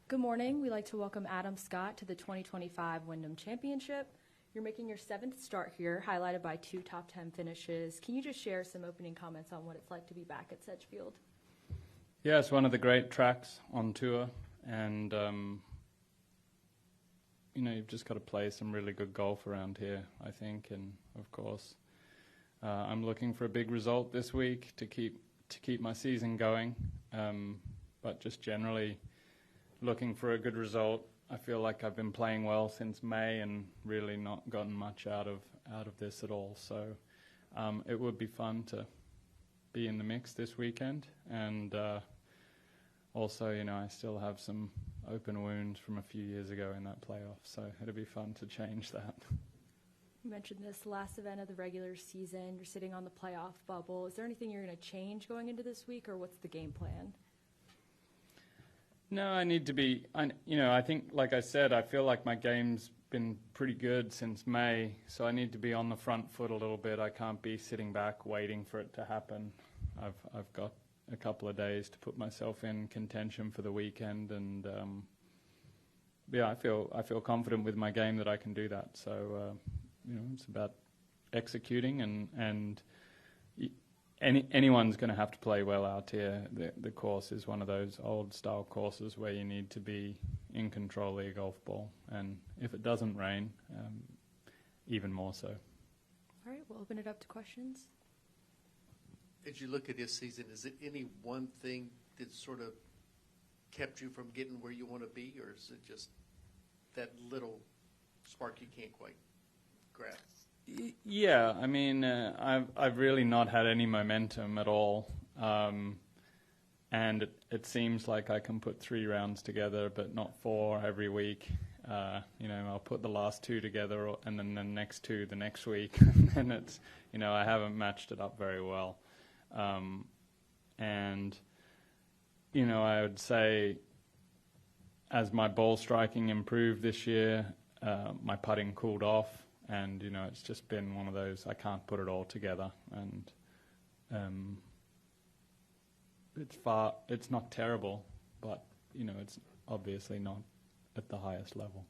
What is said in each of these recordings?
Good morning. We'd like to welcome Adam Scott to the 2025 Wyndham Championship. You're making your 7th start here, highlighted by 2 top 10 finishes. Can you just share some opening comments on what it's like to be back at Sedgefield? Yeah, it's one of the great tracks on tour, and you've just got to play some really good golf around here, I think. And of course, I'm looking for a big result this week to keep my season going. But just generally looking for a good result. I feel like I've been playing well since May and really not gotten much out of this at all. So it would be fun to be in the mix this weekend. And also, I still have some open wounds from a few years ago in that playoff. So it'll be fun to change that. You mentioned this last event of the regular season. You're sitting on the playoff bubble. Is there anything you're going to change going into this week, or what's the game plan? No, I need to be, I think, like I said, I feel like my game's been pretty good since May, so I need to be on the front foot a little bit. I can't be sitting back waiting for it to happen. I've got a couple of days to put myself in contention for the weekend, and I feel confident with my game that I can do that. So, it's about executing and anyone's going to have to play well out here. The course is one of those old-style courses where you need to be in control of your golf ball. And if it doesn't rain, even more so. All right, we'll open it up to questions. As you look at this season, is it any one thing that sort of kept you from getting where you want to be, or is it just that little spark you can't quite grasp? Yeah, I mean, I've really not had any momentum at all, and it seems like I can put 3 rounds together, but not 4 every week. I'll put the last 2 together, and then the next 2 the next week, and it's, I haven't matched it up very well, and I would say as my ball striking improved this year, my putting cooled off. And, it's just been one of those, I can't put it all together. And it's not terrible, but, it's obviously not at the highest level.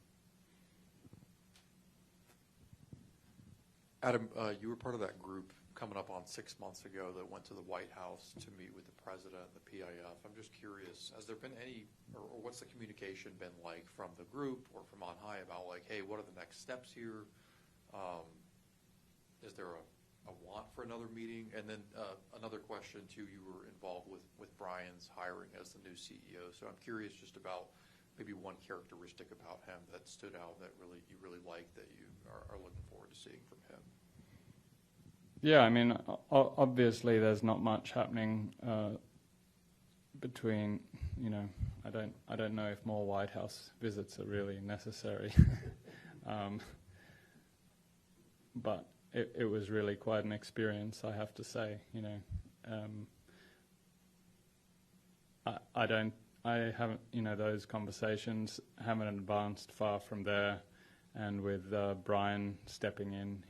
Adam, you were part of that group coming up on 6 months ago that went to the White House to meet with the president and the PIF. I'm just curious, has there been any, or what's the communication been like from the group or from on high about, like, hey, what are the next steps here? Is there a want for another meeting? And then another question, too, you were involved with Brian's hiring as the new CEO. So I'm curious just about maybe one characteristic about him that stood out that you really like that you are looking forward to seeing from him. Yeah, I mean, obviously there's not much happening between, I don't know if more White House visits are really necessary. But it was really quite an experience, I have to say. I haven't, those conversations haven't advanced far from there. And with Brian stepping in,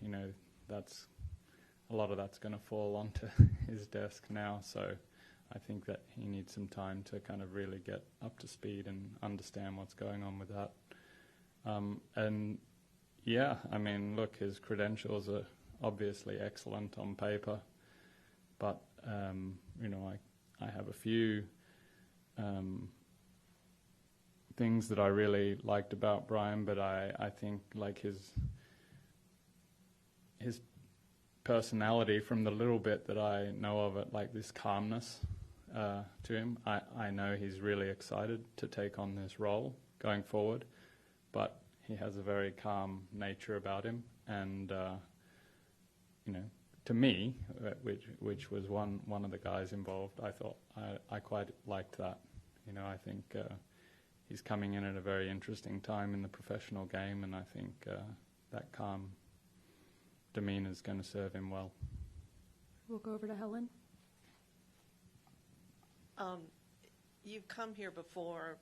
that's a lot of that's going to fall onto his desk now. So I think that he needs some time to kind of really get up to speed and understand what's going on with that. And yeah, I mean, look, his credentials are obviously excellent on paper, but, I have a few things that I really liked about Brian, but I think, like, his personality, from the little bit that I know of it, like this calmness to him, I know he's really excited to take on this role going forward, but he has a very calm nature about him, and to me, which was one of the guys involved, I thought I quite liked that. I think he's coming in at a very interesting time in the professional game, and I think that calm demeanor is going to serve him well. We'll go over to Helen. You've come here before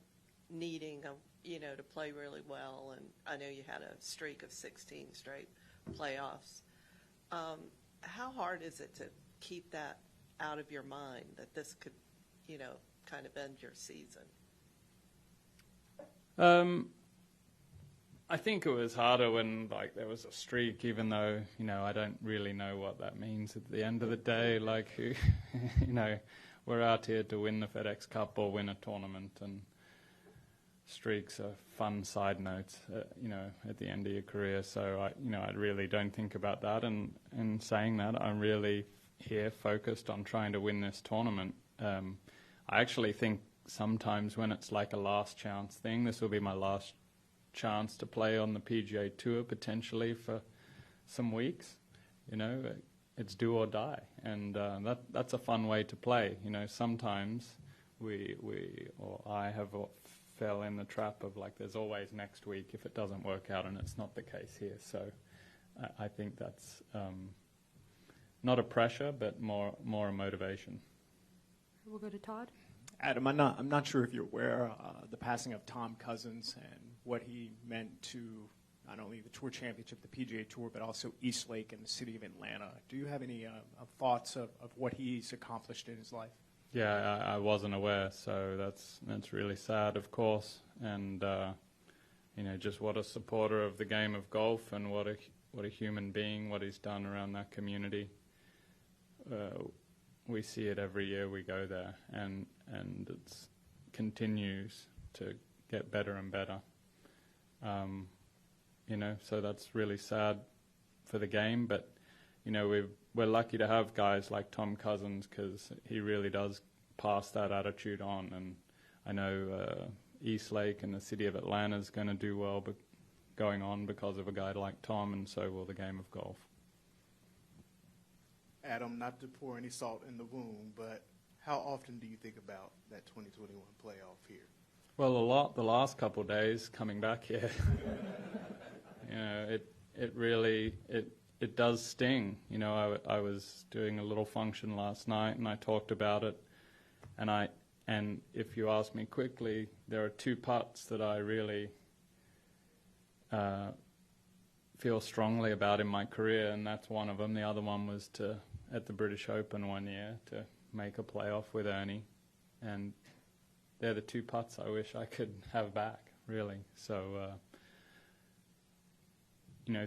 needing to play really well, and I know you had a streak of 16 straight playoffs. How hard is it to keep that out of your mind, that this could, kind of end your season? I think it was harder when like there was a streak, even though I don't really know what that means at the end of the day. Like, we're out here to win the FedEx Cup or win a tournament, and streaks are fun side notes, at the end of your career. So I really don't think about that. And in saying that, I'm really here focused on trying to win this tournament. I actually think sometimes when it's like a last chance thing, this will be my last chance to play on the PGA Tour potentially for some weeks. It's do or die, and that's a fun way to play. Sometimes I have fell in the trap of like there's always next week if it doesn't work out, and it's not the case here. So I think that's not a pressure, but more a motivation. We'll go to Todd. Adam, I'm not sure if you're aware the passing of Tom Cousins and what he meant to not only the Tour Championship, the PGA Tour, but also Eastlake and the city of Atlanta. Do you have any thoughts of what he's accomplished in his life? Yeah, I wasn't aware, so that's really sad, of course, and just what a supporter of the game of golf and what a human being, what he's done around that community. We see it every year we go there, and it continues to get better and better. So that's really sad for the game, but we're lucky to have guys like Tom Cousins because he really does pass that attitude on, and I know Eastlake and the city of Atlanta is going to do well going on because of a guy like Tom, and so will the game of golf. Adam, not to pour any salt in the wound, but how often do you think about that 2021 playoff here? Well, a lot the last couple of days coming back here. It really does sting. I was doing a little function last night and I talked about it, and if you ask me quickly, there are two putts that I really feel strongly about in my career, and that's one of them. The other one was at the British Open one year to make a playoff with Ernie, and they're the two putts I wish I could have back, really. So,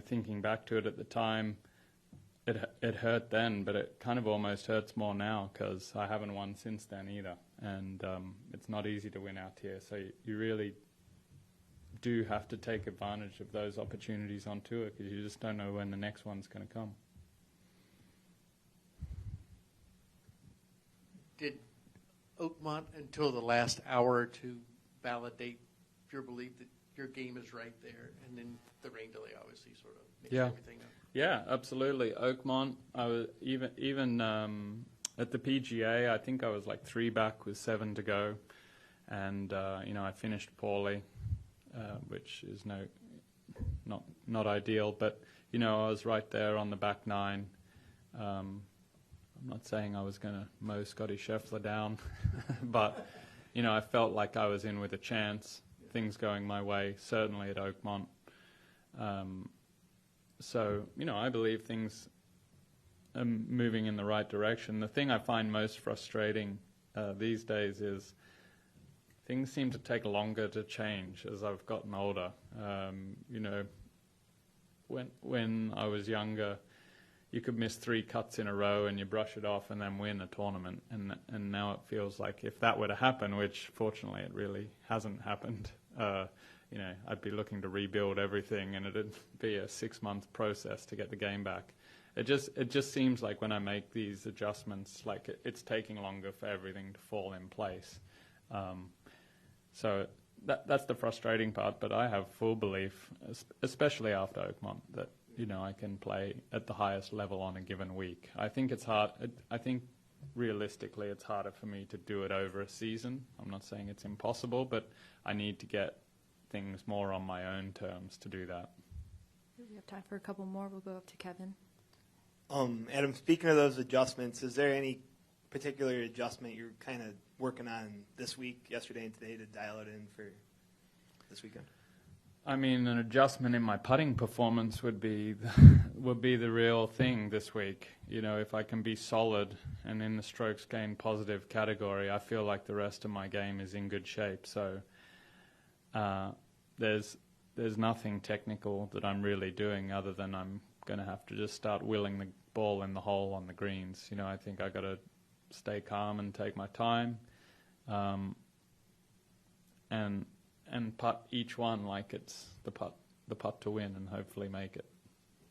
thinking back to it at the time, it hurt then, but it kind of almost hurts more now because I haven't won since then either, and it's not easy to win out here. So you really do have to take advantage of those opportunities on tour because you just don't know when the next one's going to come. Did Oakmont, until the last hour or two, validate your belief that your game is right there, and then the rain delay obviously sort of makes everything up? Yeah, absolutely. Oakmont, I was even at the PGA, I think I was like 3 back with 7 to go, and I finished poorly, which is not ideal, but I was right there on the back 9. I'm not saying I was going to mow Scotty Scheffler down, but, I felt like I was in with a chance, things going my way, certainly at Oakmont. So, I believe things are moving in the right direction. The thing I find most frustrating these days is things seem to take longer to change as I've gotten older. When I was younger, you could miss 3 cuts in a row and you brush it off and then win a tournament. And now it feels like if that were to happen, which fortunately it really hasn't happened, I'd be looking to rebuild everything and it'd be a 6-month process to get the game back. It just seems like when I make these adjustments, like it's taking longer for everything to fall in place. So that's the frustrating part, but I have full belief, especially after Oakmont, that I can play at the highest level on a given week. I think it's hard. I think realistically it's harder for me to do it over a season. I'm not saying it's impossible, but I need to get things more on my own terms to do that. We have time for a couple more. We'll go up to Kevin. Adam, speaking of those adjustments, is there any particular adjustment you're kind of working on this week, yesterday and today, to dial it in for this weekend? I mean, an adjustment in my putting performance would be the real thing this week. If I can be solid and in the strokes gained positive category, I feel like the rest of my game is in good shape. So there's nothing technical that I'm really doing other than I'm going to have to just start wheeling the ball in the hole on the greens. You know, I think I got to stay calm and take my time, and putt each one like it's the putt to win, and hopefully make it.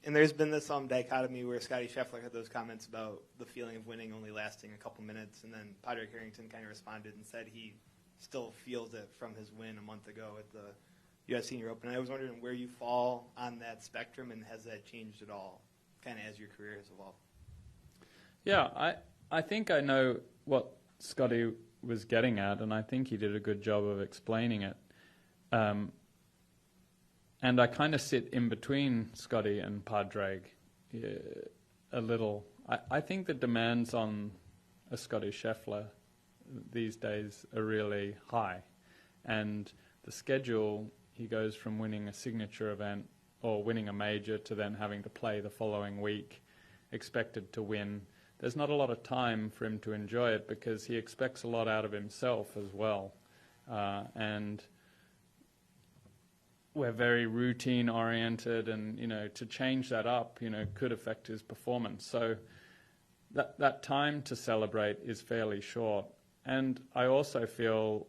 And there's been this dichotomy where Scotty Scheffler had those comments about the feeling of winning only lasting a couple minutes, and then Padraig Harrington kind of responded and said he still feels it from his win a month ago at the U.S. Senior Open. And I was wondering where you fall on that spectrum, and has that changed at all, kind of as your career has evolved? Yeah, I think I know what Scotty was getting at, and I think he did a good job of explaining it. And I kind of sit in between Scotty and Padraig a little. I think the demands on a Scotty Scheffler these days are really high. And the schedule, he goes from winning a signature event or winning a major to then having to play the following week, expected to win. There's not a lot of time for him to enjoy it because he expects a lot out of himself as well. And we're very routine oriented, and to change that up could affect his performance. So that time to celebrate is fairly short. And I also feel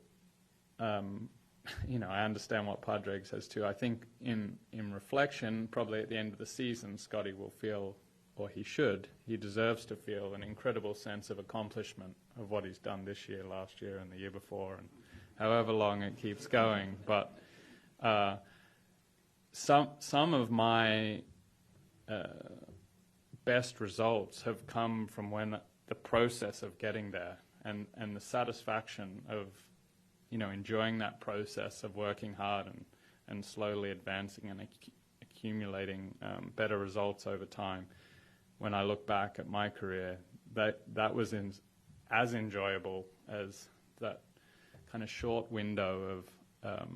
I understand what Padraig says too. I think in reflection, probably at the end of the season, Scotty will feel, or he deserves to feel an incredible sense of accomplishment of what he's done this year, last year, and the year before, and however long it keeps going. But some of my best results have come from when the process of getting there and the satisfaction of enjoying that process of working hard and slowly advancing and accumulating better results over time. When I look back at my career, that was as enjoyable as that kind of short window of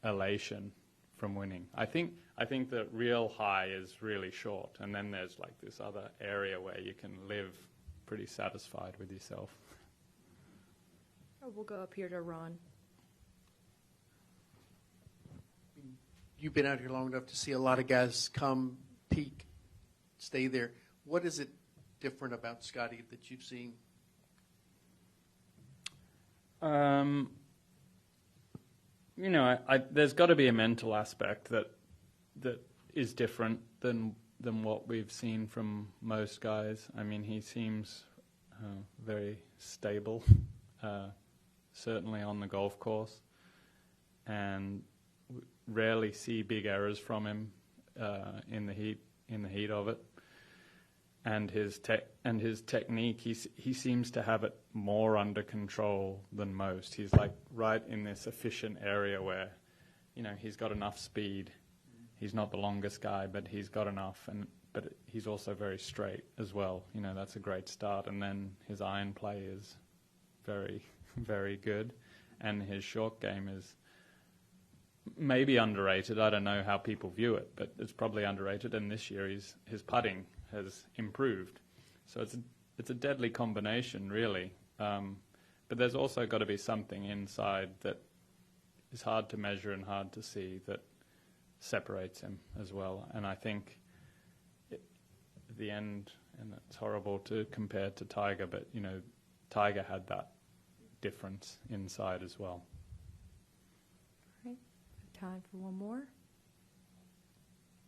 elation from winning. I think the real high is really short, and then there's like this other area where you can live pretty satisfied with yourself. We'll go up here to Ron. You've been out here long enough to see a lot of guys come, peak, stay there. What is it different about Scotty that you've seen? There's got to be a mental aspect that is different than what we've seen from most guys. I mean, he seems very stable, certainly on the golf course, and rarely see big errors from him in the heat of it. And his technique, he seems to have it more under control than most. He's like right in this efficient area where, he's got enough speed. He's not the longest guy, but he's got enough, but he's also very straight as well. That's a great start. And then his iron play is very, very good, and his short game is maybe underrated. I don't know how people view it, but it's probably underrated. And this year his putting has improved. So it's a deadly combination, really. But there's also got to be something inside that is hard to measure and hard to see that separates him as well. And I think at the end, and it's horrible to compare to Tiger, but Tiger had that difference inside as well. All right, time for one more.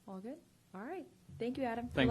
All good? All right. Thank you, Adam. Thank you.